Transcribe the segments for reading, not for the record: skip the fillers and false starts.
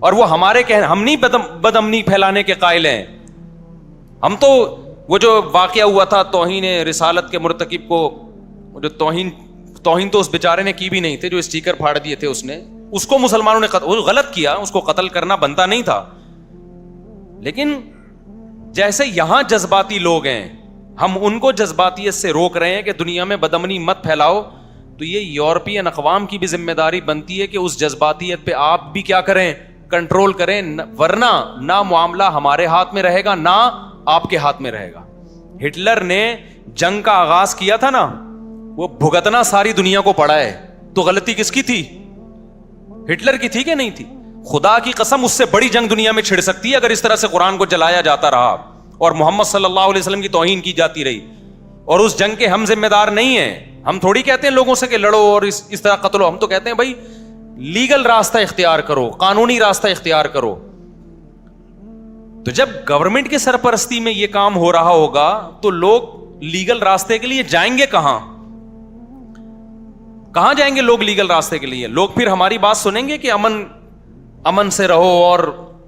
اور وہ ہمارے ہم نہیں بد امنی پھیلانے کے قائل ہیں. ہم تو وہ جو واقعہ ہوا تھا توہین رسالت کے مرتکب کو, جو توہین تو اس بیچارے نے کی بھی نہیں تھے, جو اسٹیکر پھاڑ دیے تھے اس کو مسلمانوں نے غلط کیا, اس کو قتل کرنا بنتا نہیں تھا. لیکن جیسے یہاں جذباتی لوگ ہیں, ہم ان کو جذباتیت سے روک رہے ہیں کہ دنیا میں بدامنی مت پھیلاؤ, تو یہ یورپین اقوام کی بھی ذمہ داری بنتی ہے کہ اس جذباتیت پہ آپ بھی کیا کریں, کنٹرول کریں, ورنہ نہ معاملہ ہمارے ہاتھ میں رہے گا نہ آپ کے ہاتھ میں رہے گا. ہٹلر نے جنگ کا آغاز کیا تھا نا, وہ بھگتنا ساری دنیا کو پڑا ہے, تو غلطی کس کی تھی؟ ہٹلر کی تھی کہ نہیں تھی؟ خدا کی قسم اس سے بڑی جنگ دنیا میں چھڑ سکتی ہے اگر اس طرح سے قرآن کو جلایا جاتا رہا اور محمد صلی اللہ علیہ وسلم کی توہین کی جاتی رہی, اور اس جنگ کے ہم ذمہ دار نہیں ہیں. ہم تھوڑی کہتے ہیں لوگوں سے کہ لڑو اور اس طرح قتل ہو, ہم تو کہتے ہیں بھائی لیگل راستہ اختیار کرو, قانونی راستہ اختیار کرو. تو جب گورنمنٹ کی سرپرستی میں یہ کام ہو رہا ہوگا تو لوگ لیگل راستے کے لیے جائیں گے کہاں جائیں گے لوگ لیگل راستے کے لیے؟ لوگ پھر ہماری بات سنیں گے کہ امن سے رہو اور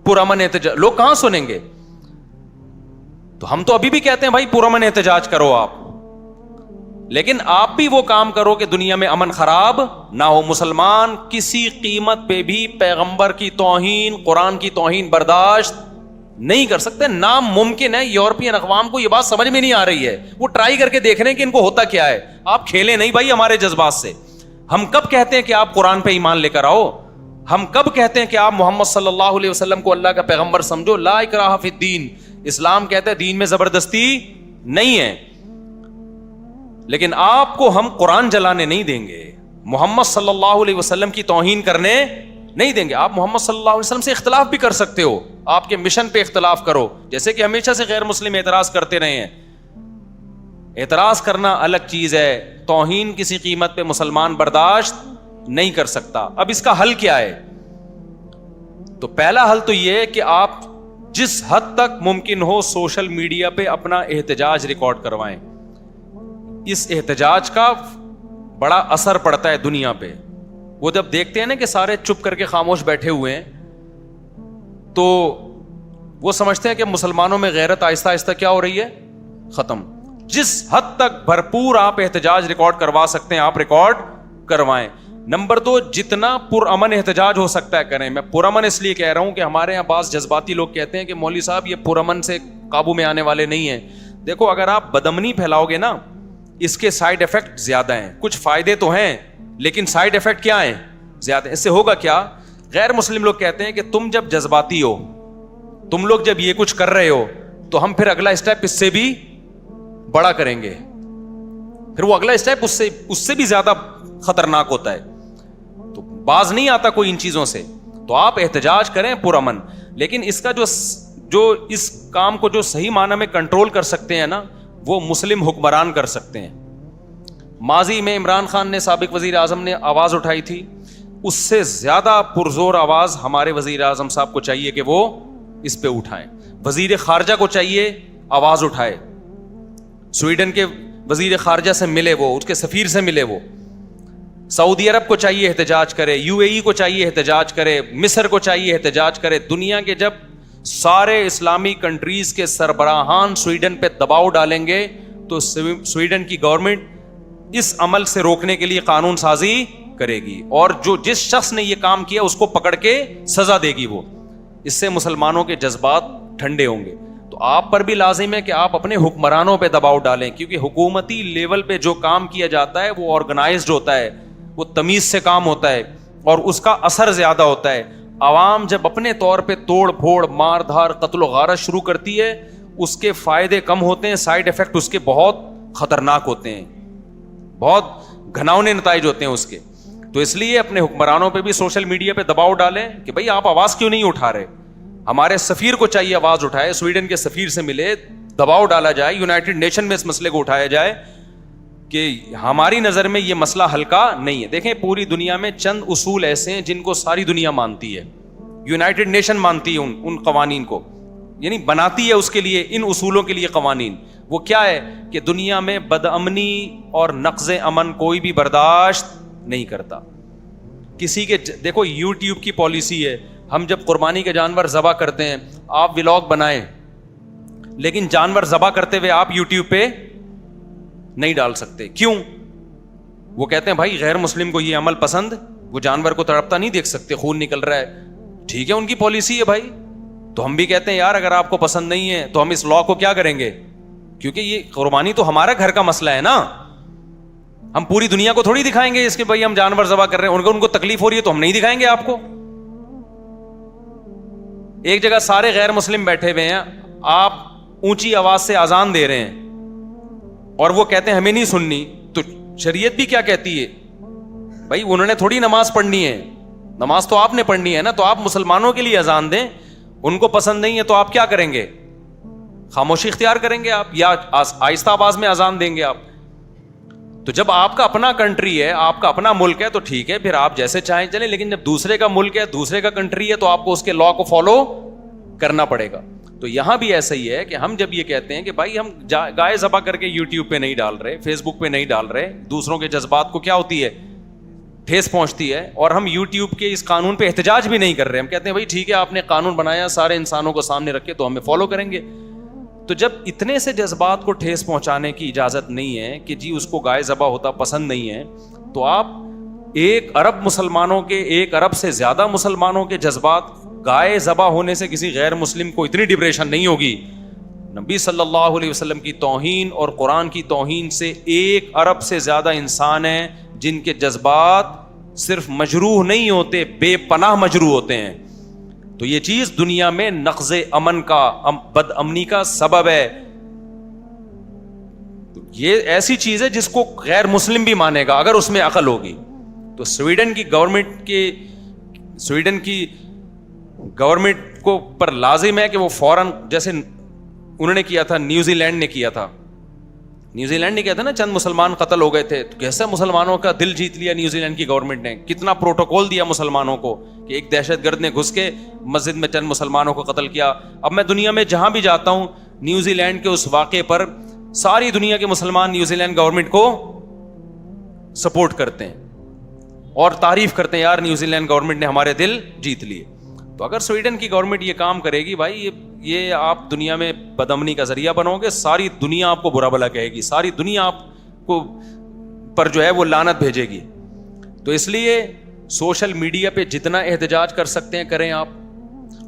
پرامن احتجاج, لوگ کہاں سنیں گے؟ تو ہم تو ابھی بھی کہتے ہیں بھائی پرامن احتجاج کرو آپ, لیکن آپ بھی وہ کام کرو کہ دنیا میں امن خراب نہ ہو. مسلمان کسی قیمت پہ بھی پیغمبر کی توہین, قرآن کی توہین برداشت نہیں کر سکتے, ناممکن ہے. یورپین اقوام کو یہ بات سمجھ میں نہیں آ رہی ہے, وہ ٹرائی کر کے دیکھ رہے ہیں کہ ان کو ہوتا کیا ہے. آپ کھیلیں نہیں بھائی ہمارے جذبات سے. ہم کب کہتے ہیں کہ آپ قرآن پہ ایمان لے کر آؤ؟ ہم کب کہتے ہیں کہ آپ محمد صلی اللہ علیہ وسلم کو اللہ کا پیغمبر سمجھو؟ لا اکراہ فی الدین, اسلام کہتا ہے دین میں زبردستی نہیں ہے. لیکن آپ کو ہم قرآن جلانے نہیں دیں گے, محمد صلی اللہ علیہ وسلم کی توہین کرنے نہیں دیں گے. آپ محمد صلی اللہ علیہ وسلم سے اختلاف بھی کر سکتے ہو, آپ کے مشن پہ اختلاف کرو, جیسے کہ ہمیشہ سے غیر مسلم اعتراض کرتے رہے ہیں. اعتراض کرنا الگ چیز ہے, توہین کسی قیمت پہ مسلمان برداشت نہیں کر سکتا. اب اس کا حل کیا ہے؟ تو پہلا حل تو یہ کہ آپ جس حد تک ممکن ہو سوشل میڈیا پہ اپنا احتجاج ریکارڈ کروائیں. اس احتجاج کا بڑا اثر پڑتا ہے دنیا پہ. وہ جب دیکھتے ہیں نا کہ سارے چپ کر کے خاموش بیٹھے ہوئے ہیں, تو وہ سمجھتے ہیں کہ مسلمانوں میں غیرت آہستہ آہستہ کیا ہو رہی ہے, ختم. جس حد تک بھرپور آپ احتجاج ریکارڈ کروا سکتے ہیں آپ ریکارڈ کروائیں. نمبر 2, جتنا پرامن احتجاج ہو سکتا ہے کریں. میں پرامن اس لیے کہہ رہا ہوں کہ ہمارے یہاں بعض جذباتی لوگ کہتے ہیں کہ مولوی صاحب یہ پرامن سے قابو میں آنے والے نہیں ہیں. دیکھو اگر آپ بدامنی پھیلاؤ گے نا, اس کے سائیڈ افیکٹ زیادہ ہیں. کچھ فائدے تو ہیں لیکن سائیڈ افیکٹ کیا ہیں, زیادہ. اس سے ہوگا کیا؟ غیر مسلم لوگ کہتے ہیں کہ تم جب جذباتی ہو, تم لوگ جب یہ کچھ کر رہے ہو, تو ہم پھر اگلا اسٹیپ اس سے بھی بڑا کریں گے. پھر وہ اگلا اسٹیپ اس سے بھی زیادہ خطرناک ہوتا ہے. تو باز نہیں آتا کوئی ان چیزوں سے. تو آپ احتجاج کریں پرامن, لیکن اس کا جو اس کام کو جو صحیح معنی میں کنٹرول کر سکتے ہیں نا, وہ مسلم حکمران کر سکتے ہیں. ماضی میں عمران خان نے, سابق وزیر اعظم نے آواز اٹھائی تھی, اس سے زیادہ پرزور آواز ہمارے وزیر اعظم صاحب کو چاہیے کہ وہ اس پہ اٹھائیں. وزیر خارجہ کو چاہیے آواز اٹھائے, سویڈن کے وزیر خارجہ سے ملے, وہ اس کے سفیر سے ملے, وہ سعودی عرب کو چاہیے احتجاج کرے, UAE کو چاہیے احتجاج کرے, مصر کو چاہیے احتجاج کرے. دنیا کے جب سارے اسلامی کنٹریز کے سربراہان سویڈن پہ دباؤ ڈالیں گے تو سویڈن کی گورنمنٹ اس عمل سے روکنے کے لیے قانون سازی کرے گی, اور جس شخص نے یہ کام کیا اس کو پکڑ کے سزا دے گی. وہ اس سے مسلمانوں کے جذبات ٹھنڈے ہوں گے. تو آپ پر بھی لازم ہے کہ آپ اپنے حکمرانوں پہ دباؤ ڈالیں, کیونکہ حکومتی لیول پہ جو کام کیا جاتا ہے وہ آرگنائزڈ ہوتا ہے, وہ تمیز سے کام ہوتا ہے, اور اس کا اثر زیادہ ہوتا ہے. عوام جب اپنے طور پہ توڑ پھوڑ, مار دھار, قتل و غارت شروع کرتی ہے, اس کے فائدے کم ہوتے ہیں, سائیڈ افیکٹ اس کے بہت خطرناک ہوتے ہیں, بہت گھناؤنے نتائج ہوتے ہیں اس کے. تو اس لیے اپنے حکمرانوں پہ بھی سوشل میڈیا پہ دباؤ ڈالیں کہ بھائی آپ آواز کیوں نہیں اٹھا رہے. ہمارے سفیر کو چاہیے آواز اٹھائے, سویڈن کے سفیر سے ملے, دباؤ ڈالا جائے, یونائٹڈ نیشن میں اس مسئلے کو اٹھایا جائے کہ ہماری نظر میں یہ مسئلہ ہلکا نہیں ہے. دیکھیں پوری دنیا میں چند اصول ایسے ہیں جن کو ساری دنیا مانتی ہے. یونائٹڈ نیشن مانتی ہے ان قوانین کو, یعنی بناتی ہے اس کے لیے, ان اصولوں کے لیے قوانین. وہ کیا ہے کہ دنیا میں بدامنی اور نقض امن کوئی بھی برداشت نہیں کرتا. کسی کے دیکھو یوٹیوب کی پالیسی ہے, ہم جب قربانی کے جانور ذبح کرتے ہیں, آپ ولاگ بنائیں, لیکن جانور ذبح کرتے ہوئے آپ یوٹیوب پہ نہیں ڈال سکتے. کیوں؟ وہ کہتے ہیں بھائی غیر مسلم کو یہ عمل پسند, وہ جانور کو تڑپتا نہیں دیکھ سکتے, خون نکل رہا ہے. ٹھیک ہے, ان کی پالیسی ہے بھائی. تو ہم بھی کہتے ہیں یار اگر آپ کو پسند نہیں ہے تو ہم اس لا کو کیا کریں گے, کیونکہ یہ قربانی تو ہمارا گھر کا مسئلہ ہے نا. ہم پوری دنیا کو تھوڑی دکھائیں گے اس کے بھائی ہم جانور ذبح کر رہے ہیں, ان کو تکلیف ہو رہی ہے تو ہم نہیں دکھائیں گے آپ کو. ایک جگہ سارے غیر مسلم بیٹھے ہوئے ہیں, آپ اونچی آواز سے اذان دے رہے ہیں اور وہ کہتے ہیں ہمیں نہیں سننی, تو شریعت بھی کیا کہتی ہے بھائی انہوں نے تھوڑی نماز پڑھنی ہے, نماز تو آپ نے پڑھنی ہے نا. تو آپ مسلمانوں کے لیے اذان دیں, ان کو پسند نہیں ہے تو آپ کیا کریں گے, خاموشی اختیار کریں گے آپ, یا آہستہ آواز میں اذان دیں گے آپ. تو جب آپ کا اپنا کنٹری ہے, آپ کا اپنا ملک ہے تو ٹھیک ہے, پھر آپ جیسے چاہیں چلیں, لیکن جب دوسرے کا ملک ہے, دوسرے کا کنٹری ہے, تو آپ کو اس کے لا کو فالو کرنا پڑے گا. تو یہاں بھی ایسا ہی ہے کہ ہم جب یہ کہتے ہیں کہ بھائی ہم گائے ذبح کر کے یوٹیوب پہ نہیں ڈال رہے, فیس بک پہ نہیں ڈال رہے, دوسروں کے جذبات کو کیا ہوتی ہے, ٹھیس پہنچتی ہے, اور ہم یوٹیوب کے اس قانون پہ احتجاج بھی نہیں کر رہے. ہم کہتے ہیں بھائی ٹھیک ہے آپ نے قانون بنایا, سارے انسانوں کو سامنے رکھے تو ہمیں فالو کریں گے. تو جب اتنے سے جذبات کو ٹھیس پہنچانے کی اجازت نہیں ہے کہ جی اس کو گائے ذبح ہوتا پسند نہیں ہے, تو آپ 1 ارب مسلمانوں کے, 1 ارب سے زیادہ مسلمانوں کے جذبات گائے ذبح ہونے سے کسی غیر مسلم کو اتنی ڈپریشن نہیں ہوگی. نبی صلی اللہ علیہ وسلم کی توہین اور قرآن کی توہین سے 1 ارب سے زیادہ انسان ہیں جن کے جذبات صرف مجروح نہیں ہوتے, بے پناہ مجروح ہوتے ہیں. تو یہ چیز دنیا میں نقض امن کا, بد امنی کا سبب ہے. یہ ایسی چیز ہے جس کو غیر مسلم بھی مانے گا اگر اس میں عقل ہوگی. تو سویڈن کی گورنمنٹ کو پر لازم ہے کہ وہ فوراً, جیسے انہوں نے کیا تھا, نیوزی لینڈ نے کیا تھا نا, چند مسلمان قتل ہو گئے تھے, تو کیسے مسلمانوں کا دل جیت لیا نیوزی لینڈ کی گورنمنٹ نے, کتنا پروٹوکول دیا مسلمانوں کو کہ ایک دہشت گرد نے گھس کے مسجد میں چند مسلمانوں کو قتل کیا. اب میں دنیا میں جہاں بھی جاتا ہوں, نیوزی لینڈ کے اس واقعے پر ساری دنیا کے مسلمان نیوزی لینڈ گورنمنٹ کو سپورٹ کرتے ہیں اور تعریف کرتے ہیں, یار نیوزی لینڈ گورنمنٹ نے ہمارے دل جیت لیے. تو اگر سویڈن کی گورنمنٹ یہ کام کرے گی بھائی, یہ آپ دنیا میں بدامنی کا ذریعہ بنو گے, ساری دنیا آپ کو برا بھلا کہے گی, ساری دنیا آپ کو پر جو ہے وہ لعنت بھیجے گی. تو اس لیے سوشل میڈیا پہ جتنا احتجاج کر سکتے ہیں کریں آپ.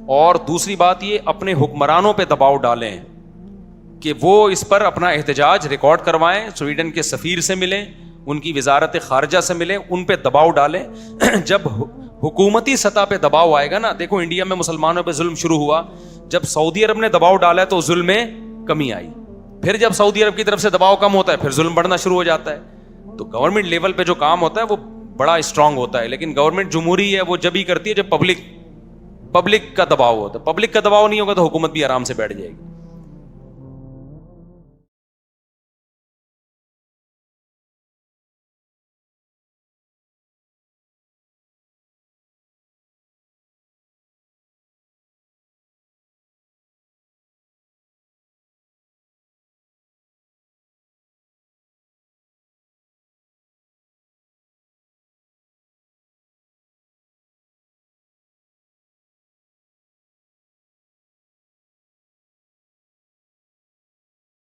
اور دوسری بات یہ, اپنے حکمرانوں پہ دباؤ ڈالیں کہ وہ اس پر اپنا احتجاج ریکارڈ کروائیں, سویڈن کے سفیر سے ملیں, ان کی وزارت خارجہ سے ملیں, ان پہ دباؤ ڈالیں. جب حکومتی سطح پہ دباؤ آئے گا نا, دیکھو انڈیا میں مسلمانوں پہ ظلم شروع ہوا, جب سعودی عرب نے دباؤ ڈالا تو ظلم میں کمی آئی, پھر جب سعودی عرب کی طرف سے دباؤ کم ہوتا ہے پھر ظلم بڑھنا شروع ہو جاتا ہے. تو گورنمنٹ لیول پہ جو کام ہوتا ہے وہ بڑا اسٹرانگ ہوتا ہے, لیکن گورنمنٹ جمہوری ہے وہ جب ہی کرتی ہے جب پبلک کا دباؤ ہوتا ہے. پبلک کا دباؤ نہیں ہوگا تو حکومت بھی آرام سے بیٹھ جائے گی.